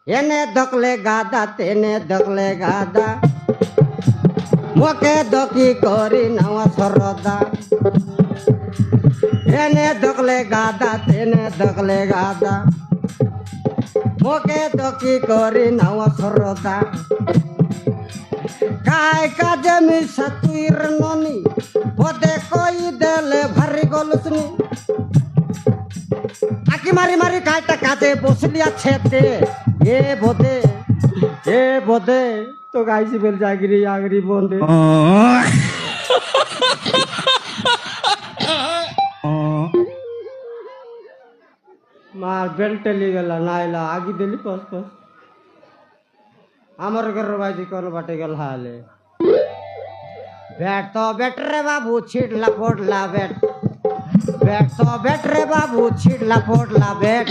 এনে দকলে গাদা তেনে দকলে গাদা মোকে দকি করি নাওয়া সরদা এনে দকলে গাদা তেনে দকলে গাদা মোকে দকি করি নাওয়া সরদা কায় কাজে মিশা তুইর ননি বদে কই দেলে ভারি গলুসনি আকি মারি মারি কায়টা কাজে বসলি আছে তে এ বোধে তো গাইছি বেল জাগরি আগরি বন্ধে মার বেল টেলি গেল নাইলা আগি দিলি পস পস আমার ঘর বাইদি কোন বাটে গেল হালে बैठ तो बैठ रे बाबू छिड़ला पोड़ला बैठ बैठ तो बैठ रे बाबू छिड़ला पोड़ला बैठ